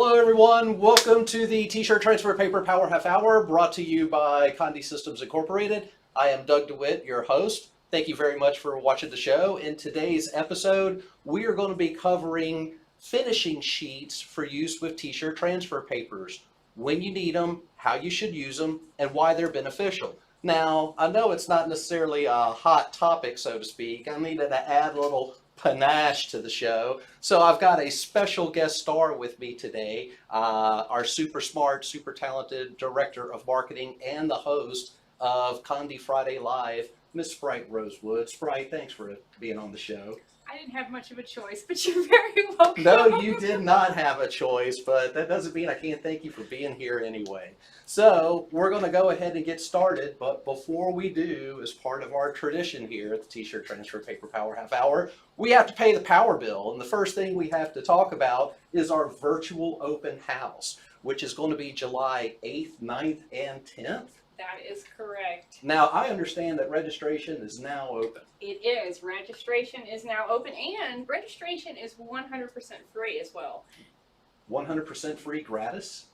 Hello everyone, welcome to the T-shirt transfer paper power half hour brought to you by Condé Systems Incorporated. I am Doug DeWitt, your host. Thank you very much for watching the show. In today's episode, we are going to be covering finishing sheets for use with T-shirt transfer papers, when you need them, how you should use them, and why they're beneficial. Now, I know it's not necessarily a hot topic, so to speak. I needed to add a little panache to the show. So I've got a special guest star with me today, our super smart, super talented director of marketing and the host of Condé Friday Live, Miss Sprite Rosewood. Sprite, thanks for being on the show. I didn't have much of a choice, but you're very welcome. No, you did not have a choice, but that doesn't mean I can't thank you for being here anyway. So we're going to go ahead and get started, but before we do, as part of our tradition here at the T-shirt Transfer Paper Power Half Hour, we have to pay the power bill. And the first thing we have to talk about is our virtual open house, which is going to be July 8th, 9th, and 10th. That is correct. Now, I understand that registration is now open. It is. Registration is now open, and registration is 100% free as well. 100% free, gratis?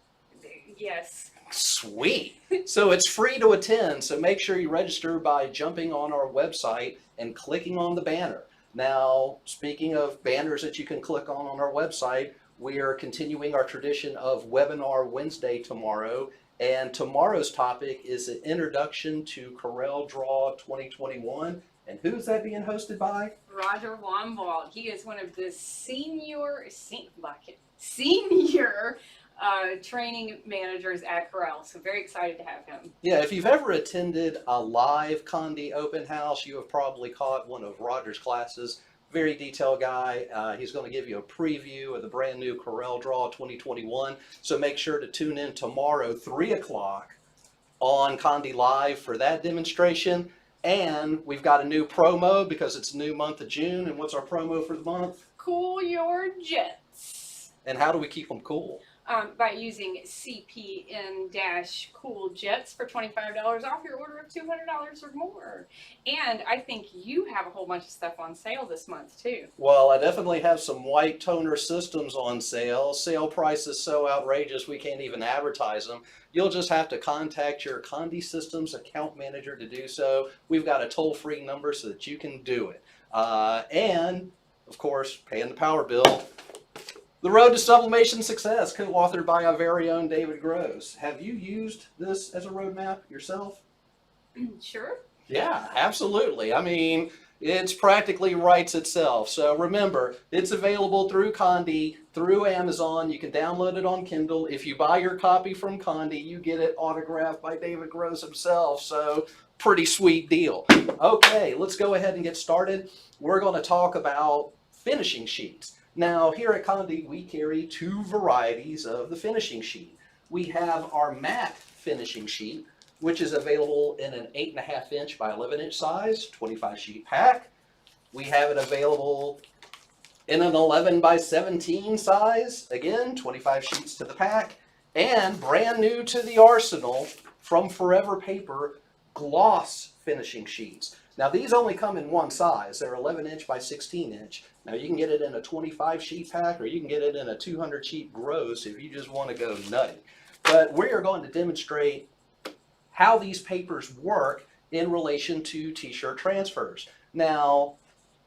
Yes. Sweet. So it's free to attend, so make sure you register by jumping on our website and clicking on the banner. Now, speaking of banners that you can click on our website, we are continuing our tradition of Webinar Wednesday tomorrow. And tomorrow's topic is an introduction to Coreldraw 2021. And who's that being hosted by? Roger Wambald. He is one of the senior training managers at Corel. So very excited to have him. Yeah, if you've ever attended a live Condé open house, you have probably caught one of Roger's classes. Very detailed guy. He's going to give you a preview of the brand new Coreldraw 2021. So make sure to tune in tomorrow, 3 o'clock on Condé Live for that demonstration. And we've got a new promo because it's a new month of June. And what's our promo for the month? Cool your jets. And how do we keep them cool? By using CPN-Cool Jets for $25 off your order of $200 or more. And I think you have a whole bunch of stuff on sale this month too. Well, I definitely have some white toner systems on sale. Sale price is so outrageous we can't even advertise them. You'll just have to contact your Condé Systems account manager to do so. We've got a toll-free number so that you can do it. And, of course, paying the power bill. The Road to Sublimation Success, co-authored by our very own David Gross. Have you used this as a roadmap yourself? Sure. Yeah, absolutely. I mean, it's practically writes itself. So remember, it's available through Condé, through Amazon. You can download it on Kindle. If you buy your copy from Condé, you get it autographed by David Gross himself. So pretty sweet deal. Okay, let's go ahead and get started. We're going to talk about finishing sheets. Now, here at Condé, we carry two varieties of the finishing sheet. We have our matte finishing sheet, which is available in an 8.5 inch by 11 inch size, 25 sheet pack. We have it available in an 11 by 17 size, again, 25 sheets to the pack, and brand new to the arsenal from Forever Paper, gloss finishing sheets. Now, these only come in one size. They're 11 inch by 16 inch. Now, you can get it in a 25 sheet pack, or you can get it in a 200 sheet gross if you just want to go nutty. But we are going to demonstrate how these papers work in relation to T-shirt transfers. Now,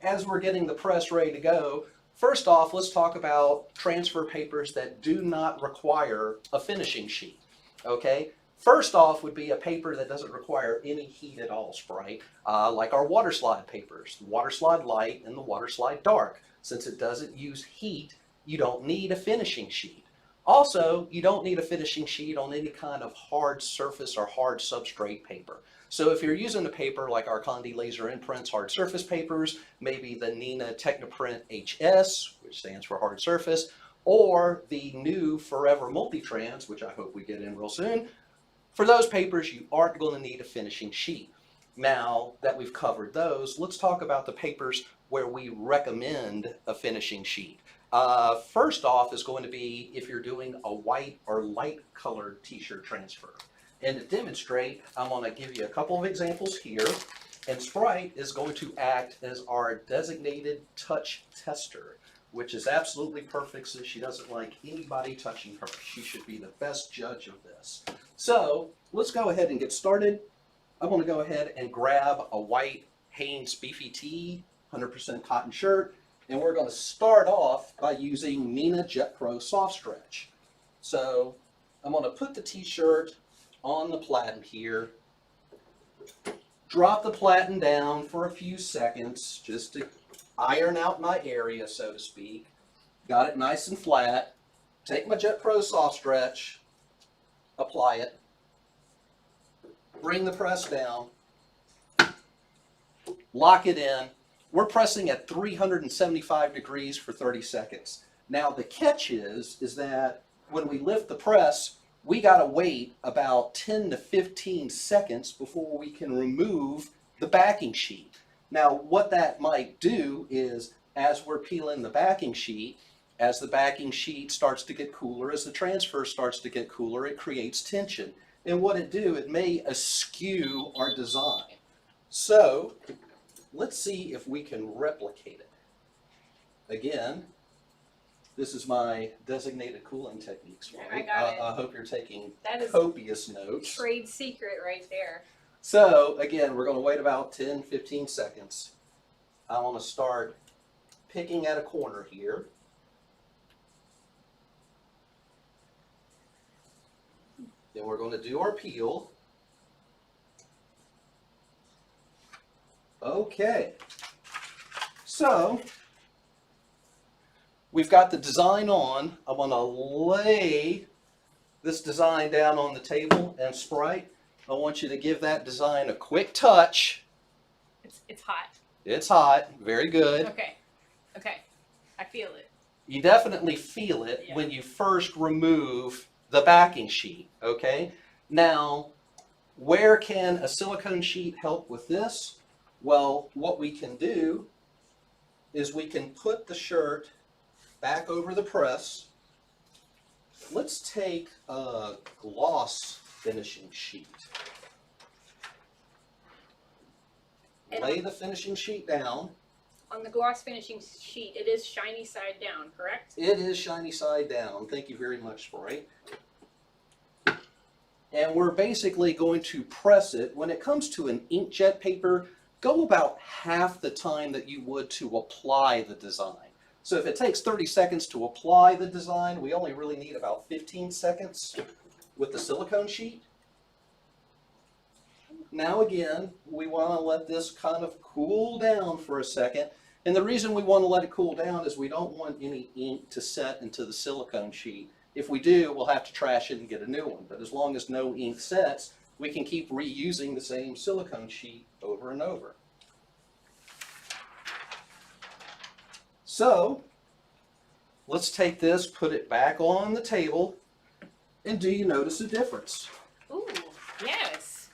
as we're getting the press ready to go, first off, let's talk about transfer papers that do not require a finishing sheet, okay? First off would be a paper that doesn't require any heat at all, Sprite, like our water slide papers, the water slide light and the water slide dark. Since it doesn't use heat, you don't need a finishing sheet. Also, you don't need a finishing sheet on any kind of hard surface or hard substrate paper. So if you're using a paper like our Condé Laser Imprints hard surface papers, maybe the Nina Technoprint HS, which stands for hard surface, or the new Forever Multitrans, which I hope we get in real soon, for those papers, you aren't going to need a finishing sheet. Now that we've covered those, let's talk about the papers where we recommend a finishing sheet. First off is going to be if you're doing a white or light colored T-shirt transfer. And to demonstrate, I'm going to give you a couple of examples here. And Sprite is going to act as our designated touch tester. which is absolutely perfect since she doesn't like anybody touching her. She should be the best judge of this. So let's go ahead and get started. I'm going to go ahead and grab a white Hanes Beefy Tee, 100% cotton shirt, and we're going to start off by using Nina Jet Pro Soft Stretch. So I'm going to put the t-shirt on the platen here, drop the platen down for a few seconds just to iron out my area, so to speak. Got it nice and flat. Take my Jet Pro Soft Stretch, apply it, bring the press down, lock it in. We're pressing at 375 degrees for 30 seconds. Now the catch is that when we lift the press, we gotta wait about 10 to 15 seconds before we can remove the backing sheet. Now what that might do is, as we're peeling the backing sheet, as the backing sheet starts to get cooler, as the transfer starts to get cooler, it creates tension. And what it may askew our design. So let's see if we can replicate it. Again, this is my designated cooling techniques. I got it. I hope you're taking That is copious notes. trade secret right there. So again, we're going to wait about 10, 15 seconds. I want to start picking at a corner here. Then we're going to do our peel. Okay. So we've got the design on. I'm going to lay this design down on the table, and Sprite, I want you to give that design a quick touch. It's hot. It's hot. Very good. Okay. I feel it. You definitely feel it when you first remove the backing sheet, okay? Now, where can a silicone sheet help with this? Well, what we can do is we can put the shirt back over the press. Let's take a gloss finishing sheet. Lay the finishing sheet down. On the gloss finishing sheet, it is shiny side down, correct? It is shiny side down. Thank you very much, Sprite. And we're basically going to press it. When it comes to an inkjet paper, go about half the time that you would to apply the design. So if it takes 30 seconds to apply the design, we only really need about 15 seconds with the silicone sheet. Now again, we want to let this kind of cool down for a second. And the reason we want to let it cool down is we don't want any ink to set into the silicone sheet. If we do, we'll have to trash it and get a new one. But as long as no ink sets, we can keep reusing the same silicone sheet over and over. So let's take this, put it back on the table, and do you notice a difference? Ooh, yes.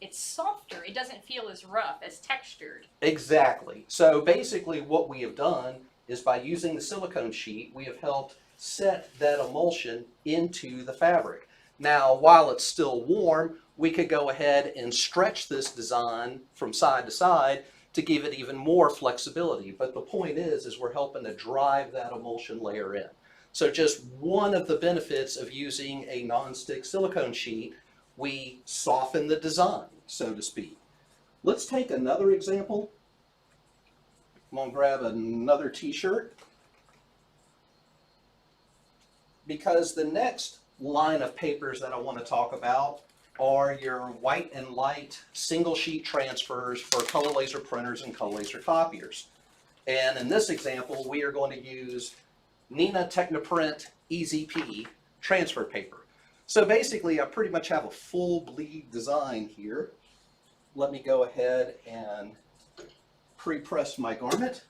It's softer. It doesn't feel as rough, as textured. Exactly. So basically what we have done is, by using the silicone sheet, we have helped set that emulsion into the fabric. Now, while it's still warm, we could go ahead and stretch this design from side to side to give it even more flexibility. But the point is we're helping to drive that emulsion layer in. So just one of the benefits of using a non-stick silicone sheet, we soften the design, so to speak. Let's take another example. I'm going to grab another t-shirt, because the next line of papers that I want to talk about are your white and light single sheet transfers for color laser printers and color laser copiers. And in this example, we are going to use Nina Technoprint EZP transfer paper. So basically, I pretty much have a full bleed design here. Let me go ahead and pre-press my garment.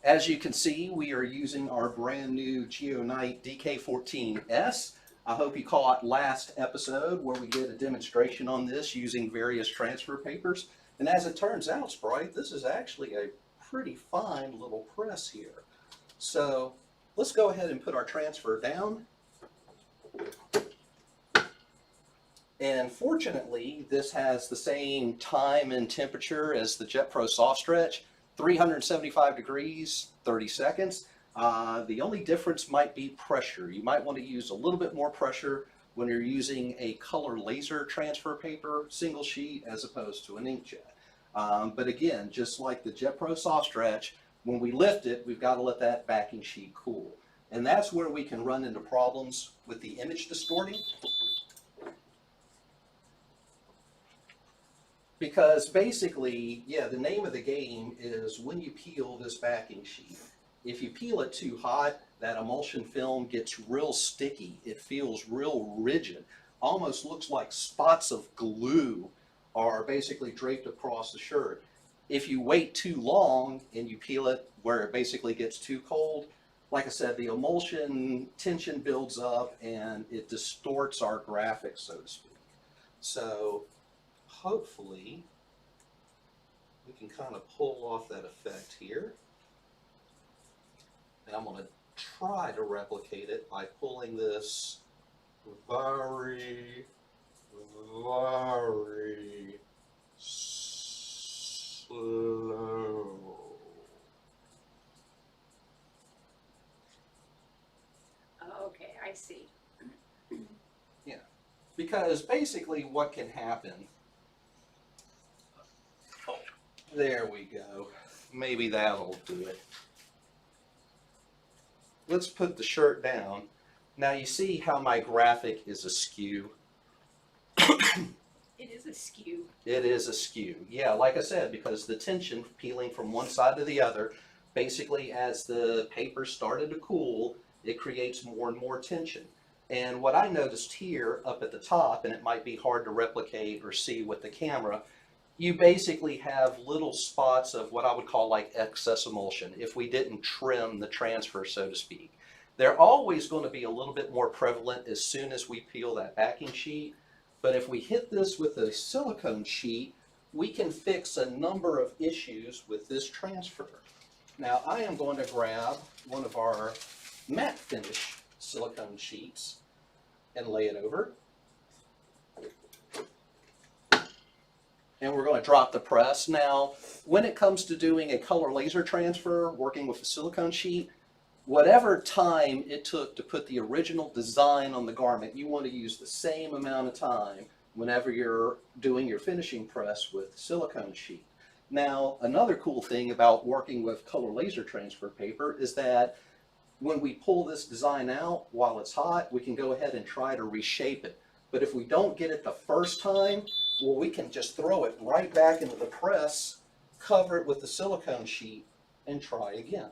As you can see, we are using our brand new Geonite DK14S. I hope you caught last episode where we did a demonstration on this using various transfer papers. And as it turns out, Sprite, this is actually a pretty fine little press here. So let's go ahead and put our transfer down. And fortunately, this has the same time and temperature as the Jet Pro Soft Stretch. 375 degrees, 30 seconds. The only difference might be pressure. You might want to use a little bit more pressure when you're using a color laser transfer paper, single sheet, as opposed to an inkjet. But again, just like the Jet Pro Soft Stretch, when we lift it, we've got to let that backing sheet cool. And that's where we can run into problems with the image distorting. Because basically, yeah, the name of the game is when you peel this backing sheet. If you peel it too hot, that emulsion film gets real sticky. It feels real rigid. Almost looks like spots of glue are basically draped across the shirt. If you wait too long and you peel it where it basically gets too cold, like I said, the emulsion tension builds up and it distorts our graphics, so to speak. So hopefully we can kind of pull off that effect here. And I'm going to try to replicate it by pulling this very, very slow. Okay, I see. Yeah, because basically what can happen, oh, there we go, maybe that'll do it. Let's put the shirt down. Now you see how my graphic is askew. It is askew. It is askew. Yeah, like I said, because the tension peeling from one side to the other, basically as the paper started to cool, it creates more and more tension. And what I noticed here up at the top, and it might be hard to replicate or see with the camera, you basically have little spots of what I would call like excess emulsion if we didn't trim the transfer, so to speak. They're always going to be a little bit more prevalent as soon as we peel that backing sheet. But if we hit this with a silicone sheet, we can fix a number of issues with this transfer. Now I am going to grab one of our matte finish silicone sheets and lay it over. And we're going to drop the press. Now, when it comes to doing a color laser transfer, working with a silicone sheet, whatever time it took to put the original design on the garment, you want to use the same amount of time whenever you're doing your finishing press with silicone sheet. Now, another cool thing about working with color laser transfer paper is that when we pull this design out while it's hot, we can go ahead and try to reshape it. But if we don't get it the first time, well, we can just throw it right back into the press, cover it with the silicone sheet, and try again.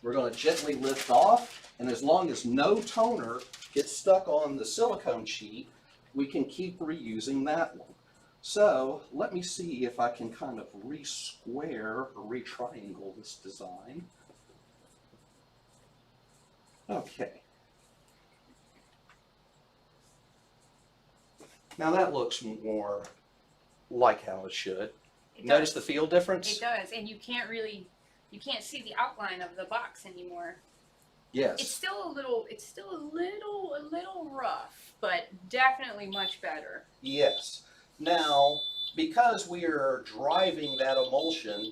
We're going to gently lift off, and as long as no toner gets stuck on the silicone sheet, we can keep reusing that one. So let me see if I can kind of re-square or re-triangle this design. Okay. Now that looks more like how it should. Notice the feel difference? It does, and you can't see the outline of the box anymore. Yes. It's still a little rough, but definitely much better. Yes. Now, because we are driving that emulsion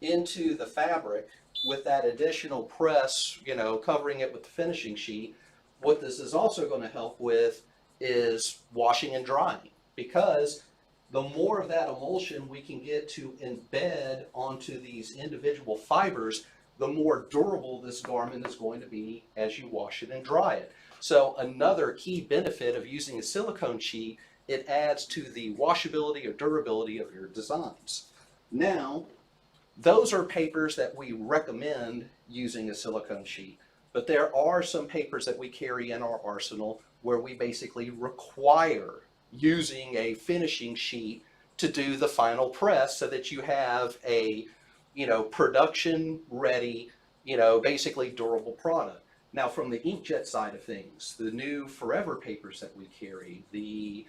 into the fabric with that additional press, covering it with the finishing sheet, what this is also going to help with is washing and drying, because the more of that emulsion we can get to embed onto these individual fibers, the more durable this garment is going to be as you wash it and dry it. So another key benefit of using a silicone sheet, it adds to the washability or durability of your designs. Now, those are papers that we recommend using a silicone sheet, but there are some papers that we carry in our arsenal where we basically require using a finishing sheet to do the final press so that you have a, production ready, basically durable product. Now from the inkjet side of things, the new Forever papers that we carry, the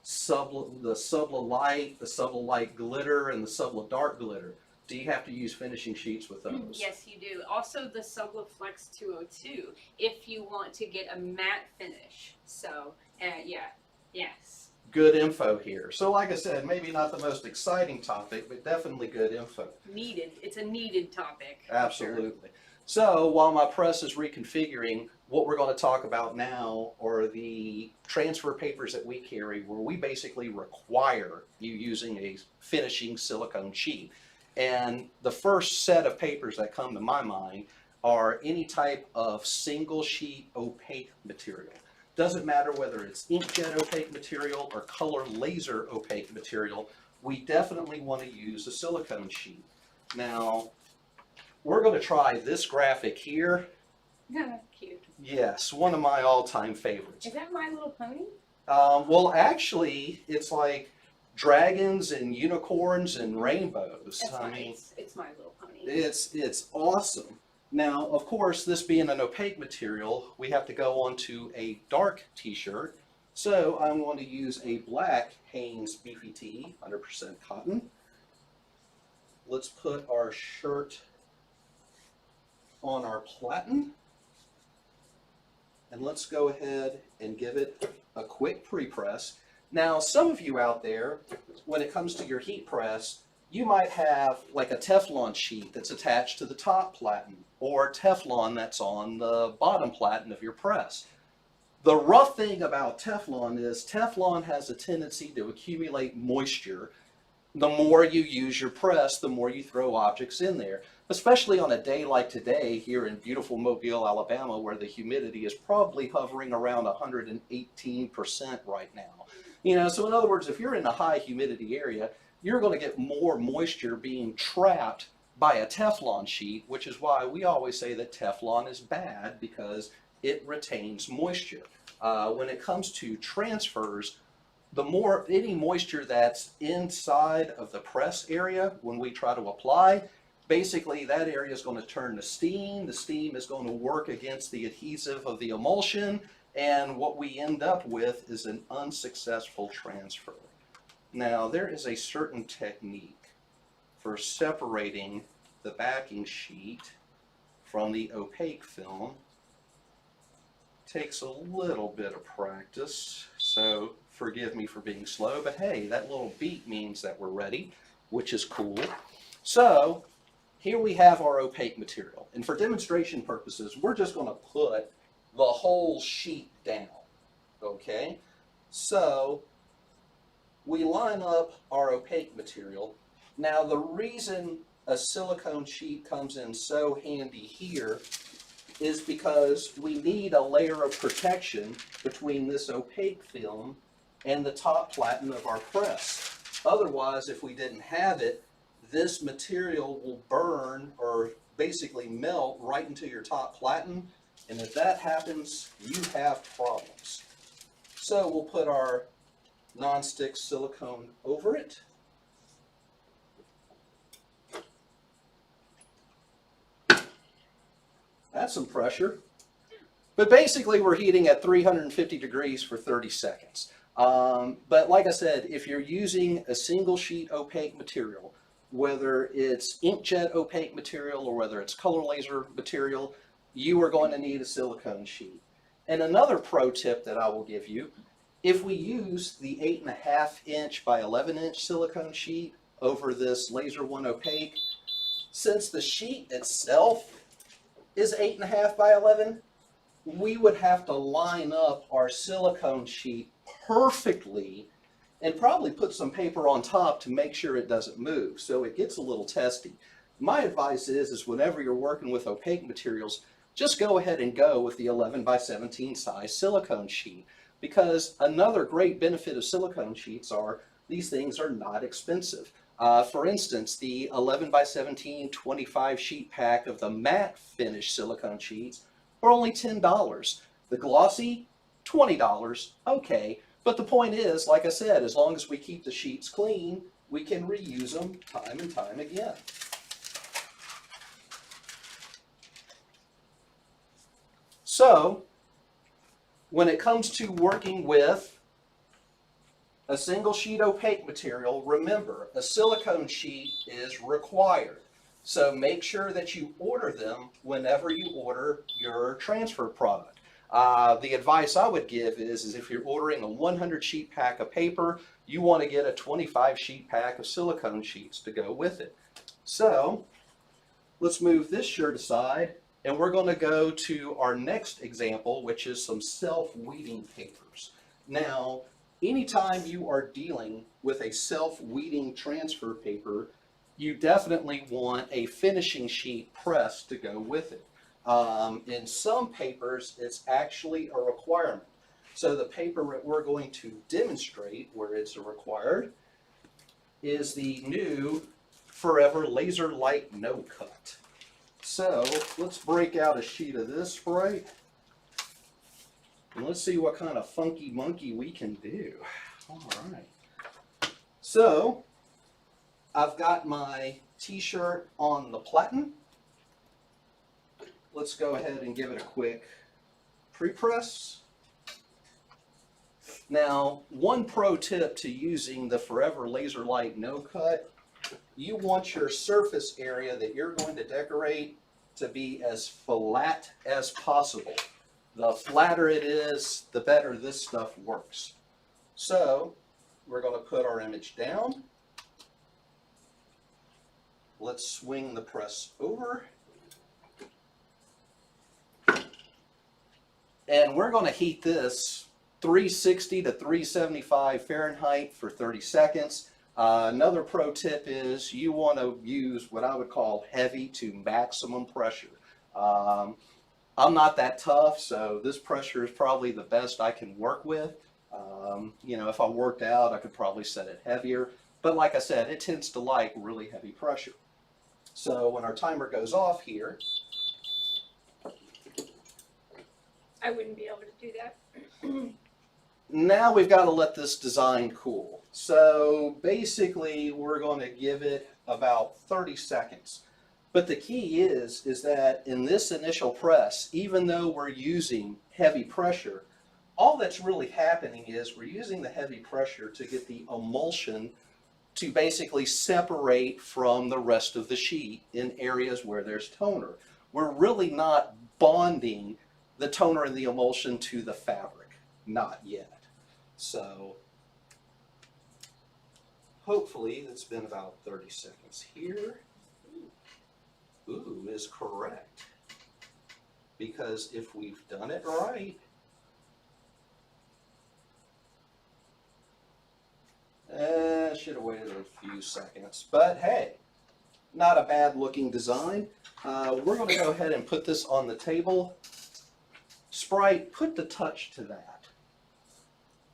Subla Light, the Subla Light Glitter, and the Subla Dark Glitter, do you have to use finishing sheets with those? Yes, you do. Also the Subla Flex 202 if you want to get a matte finish. So, yeah, yes. good info here. So like I said, maybe not the most exciting topic, but definitely good info. Needed. It's a needed topic. Absolutely. So while my press is reconfiguring, what we're going to talk about now are the transfer papers that we carry, where we basically require you using a finishing silicone sheet. And the first set of papers that come to my mind are any type of single sheet opaque material. Doesn't matter whether it's inkjet opaque material or color laser opaque material, we definitely want to use a silicone sheet. Now, we're going to try this graphic here. Cute. Yes, one of my all-time favorites. Is that My Little Pony? Well, actually, it's like dragons and unicorns and rainbows. That's I nice. mean, It's My Little Pony. it's awesome. Now, of course, this being an opaque material, we have to go onto a dark t-shirt. So I'm going to use a black Hanes Beefy Tee, 100% cotton. Let's put our shirt on our platen. And let's go ahead and give it a quick pre-press. Now, some of you out there, when it comes to your heat press, you might have like a Teflon sheet that's attached to the top platen, or Teflon that's on the bottom platen of your press. The rough thing about Teflon is Teflon has a tendency to accumulate moisture. The more you use your press, the more you throw objects in there, especially on a day like today here in beautiful Mobile, Alabama, where the humidity is probably hovering around 118% right now. You know, so in other words, if you're in a high humidity area, you're going to get more moisture being trapped by a Teflon sheet, which is why we always say that Teflon is bad, because it retains moisture. When it comes to transfers, the more any moisture that's inside of the press area when we try to apply, basically that area is going to turn to steam. The steam is going to work against the adhesive of the emulsion, and what we end up with is an unsuccessful transfer. Now, there is a certain technique for separating the backing sheet from the opaque film. Takes a little bit of practice, so forgive me for being slow, but hey, that little beep means that we're ready, which is cool. So here we have our opaque material, and for demonstration purposes, we're just going to put the whole sheet down, okay? So we line up our opaque material. Now, the reason a silicone sheet comes in so handy here is because we need a layer of protection between this opaque film and the top platen of our press. Otherwise, if we didn't have it, this material will burn or basically melt right into your top platen, and if that happens, you have problems. So we'll put our non-stick silicone over it. That's some pressure. But basically we're heating at 350 degrees for 30 seconds. But like I said, if you're using a single sheet opaque material, whether it's inkjet opaque material or whether it's color laser material, you are going to need a silicone sheet. And another pro tip that I will give you, if we use the 8.5 inch by 11 inch silicone sheet over this Laser One opaque, since the sheet itself is 8.5 by 11, we would have to line up our silicone sheet perfectly and probably put some paper on top to make sure it doesn't move. So it gets a little testy. My advice is whenever you're working with opaque materials, just go ahead and go with the 11 by 17 size silicone sheet, because another great benefit of silicone sheets are these things are not expensive. For instance, the 11 by 17 25 sheet pack of the matte finish silicone sheets are only $10. The glossy, $20. Okay, but the point is, like I said, as long as we keep the sheets clean, we can reuse them time and time again. So, when it comes to working with a single sheet opaque material, remember, a silicone sheet is required. So make sure that you order them whenever you order your transfer product. The advice I would give is if you're ordering a 100 sheet pack of paper, you want to get a 25 sheet pack of silicone sheets to go with it. So let's move this shirt aside, and we're going to go to our next example, which is some self-weeding papers. Now, anytime you are dealing with a self-weeding transfer paper, you definitely want a finishing sheet press to go with it. In some papers, it's actually a requirement. So the paper that we're going to demonstrate where it's required is the new Forever Laser Light No Cut. So let's break out a sheet of this Sprite, and let's see what kind of funky monkey we can do. All right. So I've got my t-shirt on the platen. Let's go ahead and give it a quick pre-press. Now, one pro tip to using the Forever Laser Light No Cut, you want your surface area that you're going to decorate to be as flat as possible. The flatter it is, the better this stuff works. So, we're going to put our image down. Let's swing the press over. And we're going to heat this 360 to 375 Fahrenheit for 30 seconds. Another pro tip is you want to use what I would call heavy to maximum pressure. I'm not that tough, so this pressure is probably the best I can work with. You know, if I worked out, I could probably set it heavier. But like I said, it tends to like really heavy pressure. So when our timer goes off here, I wouldn't be able to do that. now we've got to let this design cool. So basically we're going to give it about 30 seconds. But the key is that in this initial press, even though we're using heavy pressure, all that's really happening is we're using the heavy pressure to get the emulsion to basically separate from the rest of the sheet in areas where there's toner. We're really not bonding the toner and the emulsion to the fabric, not yet. So hopefully it's been about 30 seconds here. Ooh is correct, because if we've done it right, should have waited a few seconds, but hey, not a bad looking design. We're going to go ahead and put this on the table. Sprite, put the touch to that.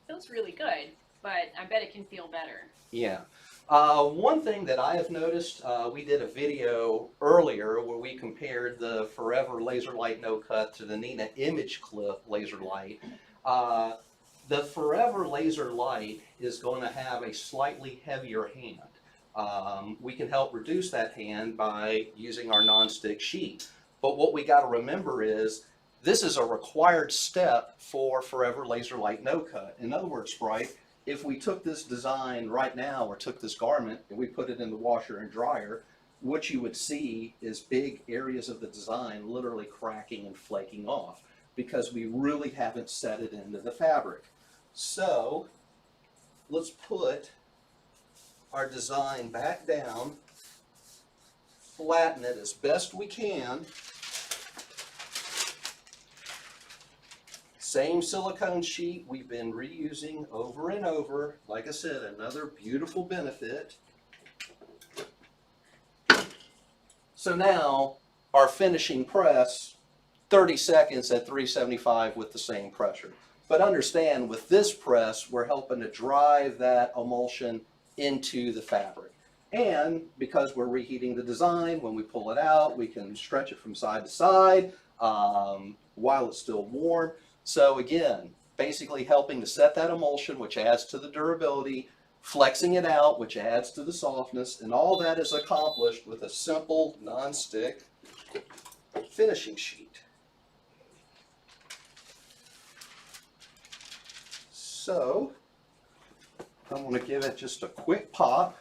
Feels really good, but I bet it can feel better. Yeah. One thing that I have noticed, we did a video earlier where we compared the Forever Laser Light No Cut to the Nina Image Clip Laser Light. The Forever Laser Light is going to have a slightly heavier hand. We can help reduce that hand by using our non-stick sheet. But what we got to remember is this is a required step for Forever Laser Light No Cut. In other words, Sprite, if we took this design right now or took this garment and we put it in the washer and dryer, what you would see is big areas of the design literally cracking and flaking off because we really haven't set it into the fabric. So let's put our design back down, flatten it as best we can. Same silicone sheet we've been reusing over and over. Like I said, another beautiful benefit. So now our finishing press, 30 seconds at 375 with the same pressure. But understand, with this press, we're helping to drive that emulsion into the fabric. And because we're reheating the design, when we pull it out, we can stretch it from side to side while it's still warm. So again, basically helping to set that emulsion, which adds to the durability, flexing it out, which adds to the softness, and all that is accomplished with a simple non-stick finishing sheet. So I'm going to give it just a quick pop.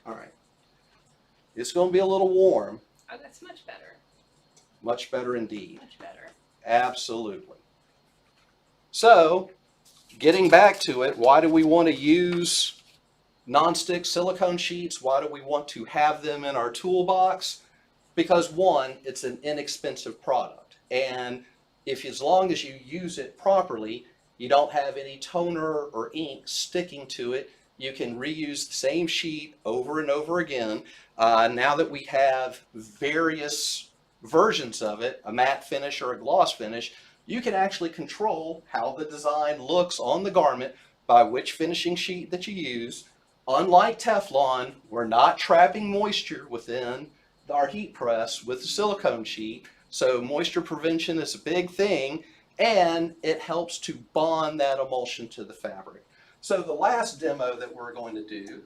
All right. It's going to be a little warm. Oh, that's much better. Much better indeed. Much better. Absolutely. So, getting back to it, why do we want to use nonstick silicone sheets? Why do we want to have them in our toolbox? Because one, it's an inexpensive product. And as long as you use it properly, you don't have any toner or ink sticking to it. You can reuse the same sheet over and over again. Now that we have various versions of it, a matte finish or a gloss finish, you can actually control how the design looks on the garment by which finishing sheet that you use. Unlike Teflon, we're not trapping moisture within our heat press with the silicone sheet, so moisture prevention is a big thing, and it helps to bond that emulsion to the fabric. So the last demo that we're going to do,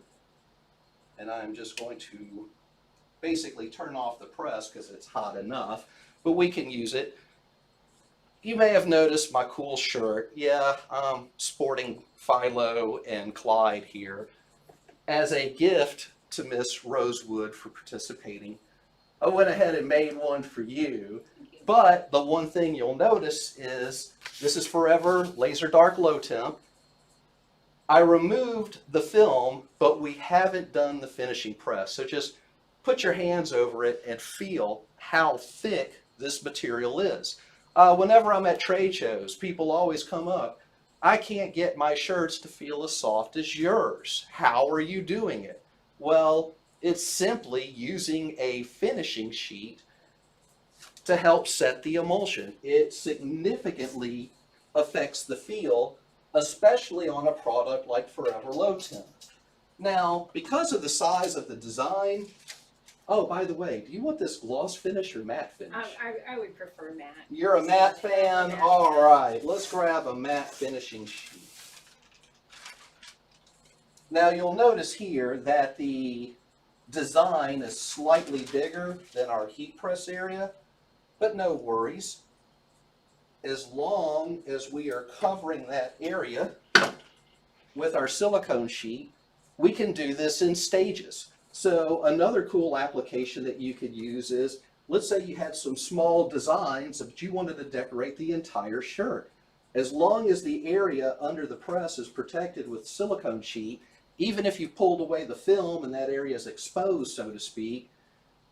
and I'm just going to basically turn off the press because it's hot enough, but we can use it. You may have noticed my cool shirt. Yeah, I'm sporting Philo and Clyde here as a gift to Miss Rosewood for participating. I went ahead and made one for you, but the one thing you'll notice is this is Forever Laser Dark Low Temp. I removed the film, but we haven't done the finishing press. So just put your hands over it and feel how thick this material is. Whenever I'm at trade shows, people always come up, I can't get my shirts to feel as soft as yours. How are you doing it? Well, it's simply using a finishing sheet to help set the emulsion. It significantly affects the feel, especially on a product like Forever Low Temp. Now, because of the size of the design, oh, by the way, do you want this gloss finish or matte finish? I would prefer matte. You're a matte fan? Matte. All right, let's grab a matte finishing sheet. Now you'll notice here that the design is slightly bigger than our heat press area, but no worries. As long as we are covering that area with our silicone sheet, we can do this in stages. So another cool application that you could use is, let's say you had some small designs, but you wanted to decorate the entire shirt. As long as the area under the press is protected with silicone sheet, even if you pulled away the film and that area is exposed, so to speak,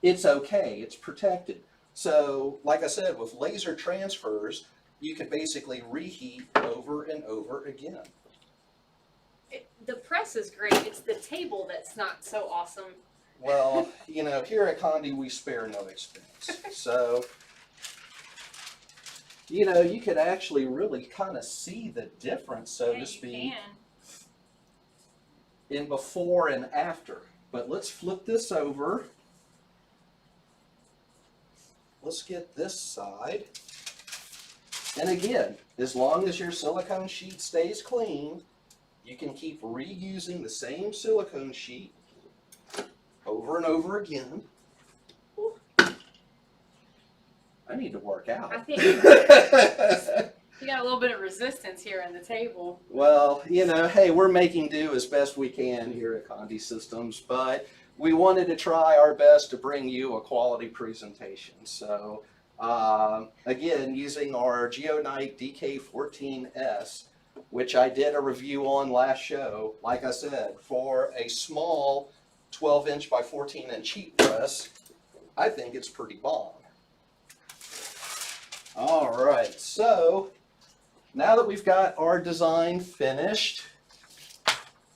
it's okay, it's protected. So, like I said, with laser transfers, you can basically reheat over and over again. The press is great. It's the table that's not so awesome. Well, you know, here at Condé, we spare no expense. So, you know, you could actually really kind of see the difference, so to speak, in before and after. But let's flip this over. Let's get this side. And again, as long as your silicone sheet stays clean, you can keep reusing the same silicone sheet over and over again. I need to work out. I think you got a little bit of resistance here in the table. Well, you know, hey, we're making do as best we can here at Condé Systems, but we wanted to try our best to bring you a quality presentation. So, again, using our Geonite DK14S, which I did a review on last show, like I said, for a small 12-inch by 14-inch heat press, I think it's pretty bomb. All right, so now that we've got our design finished,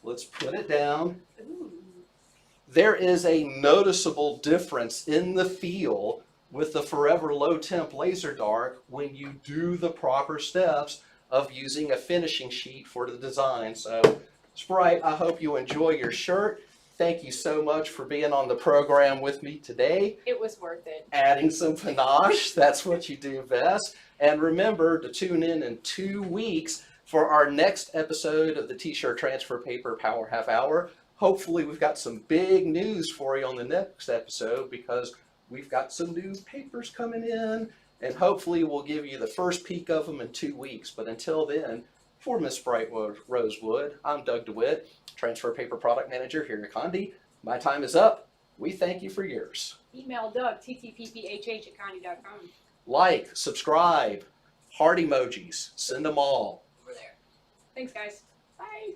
let's put it down. Ooh. There is a noticeable difference in the feel with the Forever Low Temp Laser Dark when you do the proper steps of using a finishing sheet for the design. So, Sprite, I hope you enjoy your shirt. Thank you so much for being on the program with me today. It was worth it. Adding some panache, that's what you do best. And remember to tune in 2 weeks for our next episode of the T-shirt Transfer Paper Power Half Hour. Hopefully we've got some big news for you on the next episode because we've got some new papers coming in, and hopefully we'll give you the first peek of them in 2 weeks. But until then, for Miss Bright Rosewood, I'm Doug DeWitt, Transfer Paper Product Manager here at Condé. My time is up. We thank you for yours. Email Doug, ttpphh@conde.com. Like, subscribe, heart emojis, send them all. Over there. Thanks, guys. Bye.